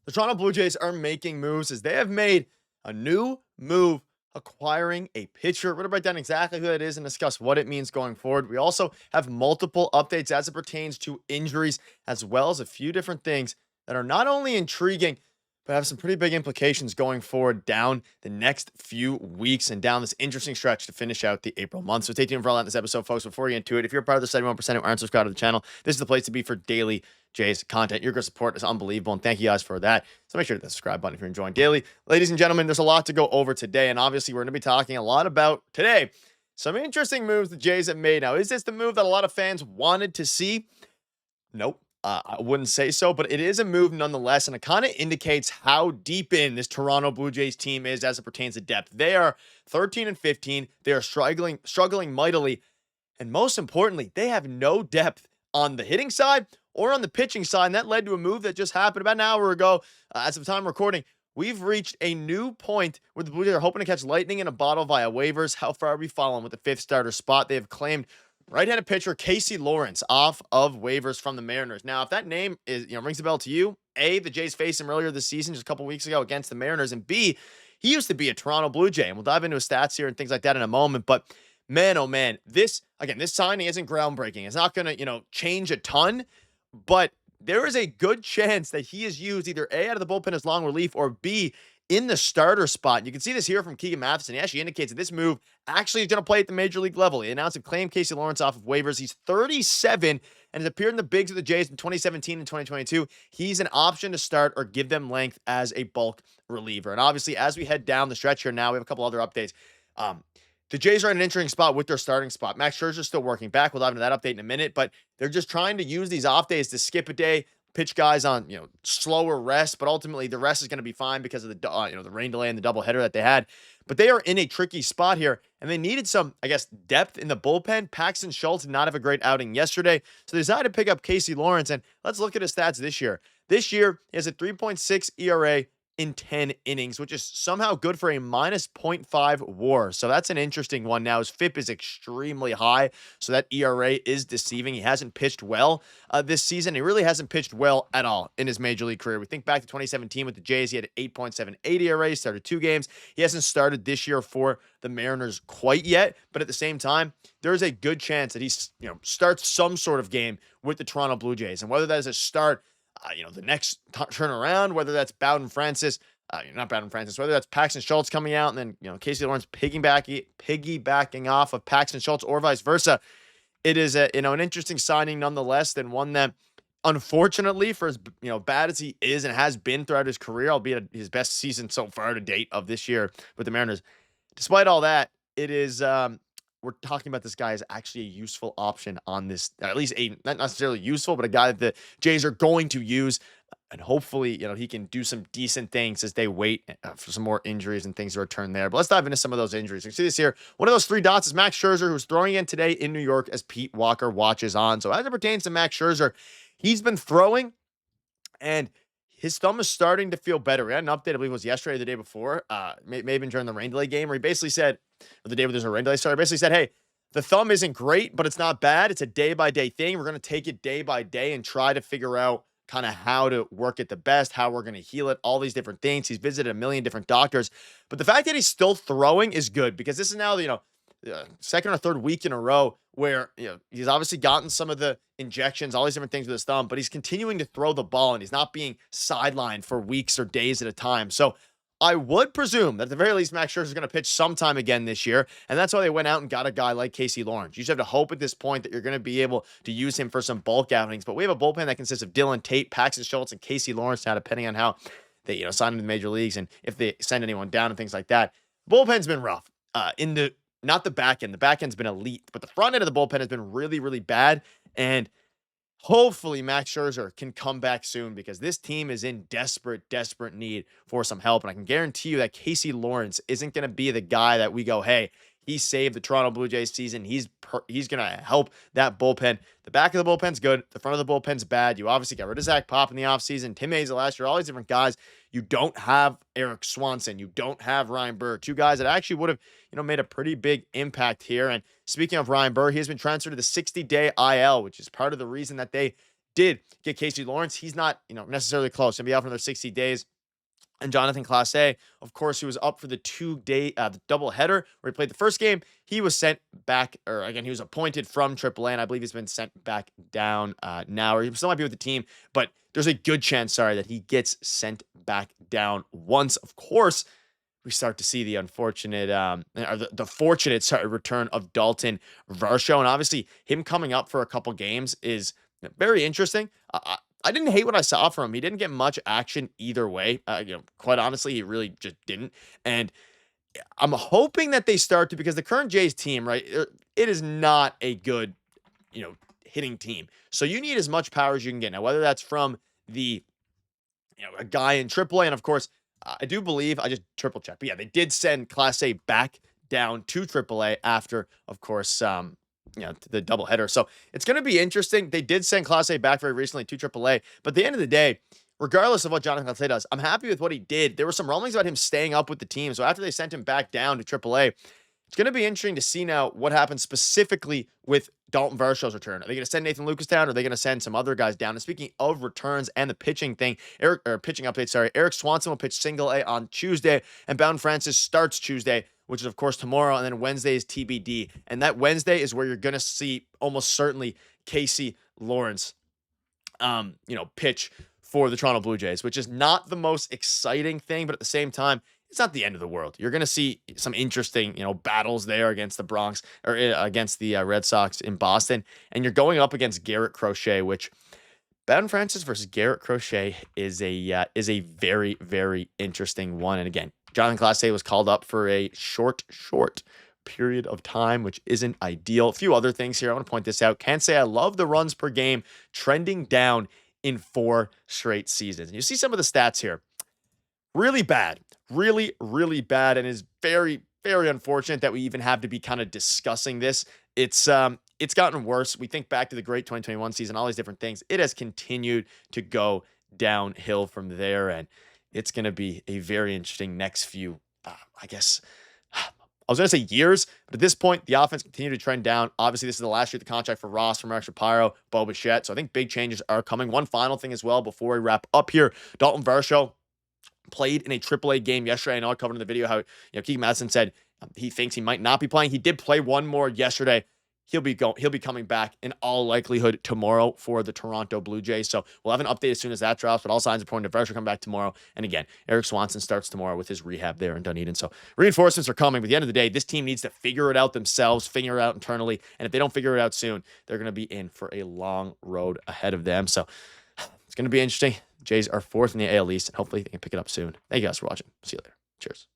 The Toronto Blue Jays are making moves as they have made a new move acquiring a pitcher. We're going to break down exactly who that is and discuss what it means going forward. We also have multiple updates as it pertains to injuries, as well as a few different things that are not only intriguing, but have some pretty big implications going forward down the next few weeks and down this interesting stretch to finish out the April month. So stay tuned for all that in this episode, folks. Before we get into it, if you're part of the 71% who aren't subscribed to the channel, this is the place to be for daily Jays content. Your support is unbelievable, and thank you guys for that. So make sure to hit the subscribe button if you're enjoying daily. Ladies and gentlemen, there's a lot to go over today, and obviously we're going to be talking a lot about today some interesting moves the Jays have made. Now, is this the move that a lot of fans wanted to see? Nope. I wouldn't say so, but it is a move nonetheless, and it kind of indicates how deep in this Toronto Blue Jays team is as it pertains to depth. They are 13 and 15. They are struggling mightily, and most importantly, they have no depth on the hitting side or on the pitching side, and that led to a move that just happened about an hour ago. As of time recording, we've reached a new point where the Blue Jays are hoping to catch lightning in a bottle via waivers. How far are we following with the fifth starter spot? They have claimed right-handed pitcher Casey Lawrence off of waivers from the Mariners. Now, if that name rings a bell to you, A, the Jays faced him earlier this season, just a couple weeks ago against the Mariners, and B, he used to be a Toronto Blue Jay, and we'll dive into his stats here and things like that in a moment. But man, oh man, this signing isn't groundbreaking. It's not going to, change a ton, but there is a good chance that he is used either A, out of the bullpen as long relief, or B, in the starter spot. You can see this here from Keegan Matheson. He actually indicates that this move actually is going to play at the major league level. He announced and claimed Casey Lawrence off of waivers. He's 37 and has appeared in the bigs of the Jays in 2017 and 2022. He's an option to start or give them length as a bulk reliever. And obviously, as we head down the stretch here now, we have a couple other updates. The Jays are in an interesting spot with their starting spot. Max Scherzer's still working back. We'll dive into that update in a minute, but they're just trying to use these off days to skip a day, pitch guys on, slower rest, but ultimately the rest is going to be fine because of the rain delay and the doubleheader that they had. But they are in a tricky spot here, and they needed some, depth in the bullpen. Paxton Schultz did not have a great outing yesterday, so they decided to pick up Casey Lawrence, and let's look at his stats this year. This year, he has a 3.6 ERA in 10 innings, which is somehow good for a minus 0.5 WAR. So that's an interesting one. Now, his FIP is extremely high, so that ERA is deceiving. He hasn't pitched well this season. He really hasn't pitched well at all in his major league career. We think back to 2017 with the Jays. He had an 8.78 ERA, started 2 games. He hasn't started this year for the Mariners quite yet, but at the same time, there's a good chance that he starts some sort of game with the Toronto Blue Jays. And whether that is a start, the next turnaround, whether that's Bowden Francis, not Bowden Francis, whether that's Paxton Schultz coming out and then, Casey Lawrence piggybacking off of Paxton Schultz or vice versa. It is an interesting signing nonetheless, than one that unfortunately for as, bad as he is and has been throughout his career, albeit his best season so far to date of this year with the Mariners. Despite all that, it is, we're talking about this guy as actually a useful option on this, at least not necessarily useful, but a guy that the Jays are going to use. And hopefully, he can do some decent things as they wait for some more injuries and things to return there. But let's dive into some of those injuries. You can see this here. One of those 3 dots is Max Scherzer, who's throwing in today in New York as Pete Walker watches on. So as it pertains to Max Scherzer, he's been throwing, and his thumb is starting to feel better. We had an update, I believe it was yesterday or the day before, may have been during the rain delay game, where he basically said, or the day where there's a rain delay started, basically said, hey, the thumb isn't great, but it's not bad. It's a day-by-day thing. We're going to take it day by day and try to figure out kind of how to work it the best, how we're going to heal it, all these different things. He's visited a million different doctors. But the fact that he's still throwing is good, because this is now, the second or third week in a row where, he's obviously gotten some of the injections, all these different things with his thumb, but he's continuing to throw the ball, and he's not being sidelined for weeks or days at a time. So I would presume that at the very least, Max Scherzer is going to pitch sometime again this year, and that's why they went out and got a guy like Casey Lawrence. You just have to hope at this point that you're going to be able to use him for some bulk outings, but we have a bullpen that consists of Dylan Tate, Paxton Schultz, and Casey Lawrence now, depending on how they, sign into the major leagues and if they send anyone down and things like that. Bullpen's been rough. Not the back end. The back end's been elite, but the front end of the bullpen has been really, really bad, and hopefully Max Scherzer can come back soon, because this team is in desperate need for some help. And I can guarantee you that Casey Lawrence isn't going to be the guy that we go, hey, he saved the Toronto Blue Jays season. He's going to help that bullpen. The back of the bullpen's good. The front of the bullpen's bad. You obviously got rid of Zach Pop in the offseason, Tim Hazel last year, all these different guys. You don't have Eric Swanson. You don't have Ryan Burr, 2 guys that actually would have, made a pretty big impact here. And speaking of Ryan Burr, he has been transferred to the 60-day IL, which is part of the reason that they did get Casey Lawrence. He's not, necessarily close. He'll be out for another 60 days. And Jonathan Clase, of course, who was up for the the doubleheader where he played the first game. He was sent back, or again, he was appointed from AAA, and I believe he's been sent back down now, or he still might be with the team, but there's a good chance, that he gets sent back down once, of course, we start to see the unfortunate, or the fortunate, return of Dalton Varsho. And obviously, him coming up for a couple games is very interesting. I didn't hate what I saw from him. He didn't get much action either way. Quite honestly, he really just didn't. And I'm hoping that they start to, because the current Jays team, right, it is not a good, hitting team. So you need as much power as you can get. Now, whether that's from the, a guy in AAA, and of course, I do believe, I just triple checked, but yeah, they did send Clase back down to AAA after, of course, the doubleheader. So it's going to be interesting. They did send Clase back very recently to AAA, but at the end of the day, regardless of what Jonathan Clase does, I'm happy with what he did. There were some rumblings about him staying up with the team. So after they sent him back down to AAA, it's going to be interesting to see now what happens specifically with Dalton Varsho's return. Are they going to send Nathan Lucas down, or are they going to send some other guys down? And speaking of returns and the pitching thing, pitching update, Eric Swanson will pitch single A on Tuesday, and Bound Francis starts Tuesday, which is, of course, tomorrow, and then Wednesday is TBD. And that Wednesday is where you're going to see almost certainly Casey Lawrence, pitch for the Toronto Blue Jays, which is not the most exciting thing, but at the same time, it's not the end of the world. You're going to see some interesting, battles there against the Bronx, or against the Red Sox in Boston. And you're going up against Garrett Crochet, which Bound Francis versus Garrett Crochet is a very, very interesting one. And again, Jonathan Clase was called up for a short period of time, which isn't ideal. A few other things here. I want to point this out. Can't say I love the runs per game trending down in 4 straight seasons. And you see some of the stats here. Really bad. Really, really bad. And is very, very unfortunate that we even have to be kind of discussing this. It's gotten worse. We think back to the great 2021 season, all these different things. It has continued to go downhill from there. And it's going to be a very interesting next few, I guess, I was going to say years, but at this point, the offense continued to trend down. Obviously, this is the last year of the contract for Ross, from Shapiro, Bo Bichette. So I think big changes are coming. One final thing as well before we wrap up here. Dalton Varsho played in a AAA game yesterday. I know I covered in the video how, Keegan Madison said he thinks he might not be playing. He did play one more yesterday. He'll be coming back in all likelihood tomorrow for the Toronto Blue Jays. So we'll have an update as soon as that drops, but all signs are pointing to Varsho coming back tomorrow. And again, Eric Swanson starts tomorrow with his rehab there in Dunedin. So reinforcements are coming, but at the end of the day, this team needs to figure it out themselves, figure it out internally. And if they don't figure it out soon, they're going to be in for a long road ahead of them. So it's going to be interesting. Jays are 4th in the AL East, and hopefully they can pick it up soon. Thank you guys for watching. See you later. Cheers.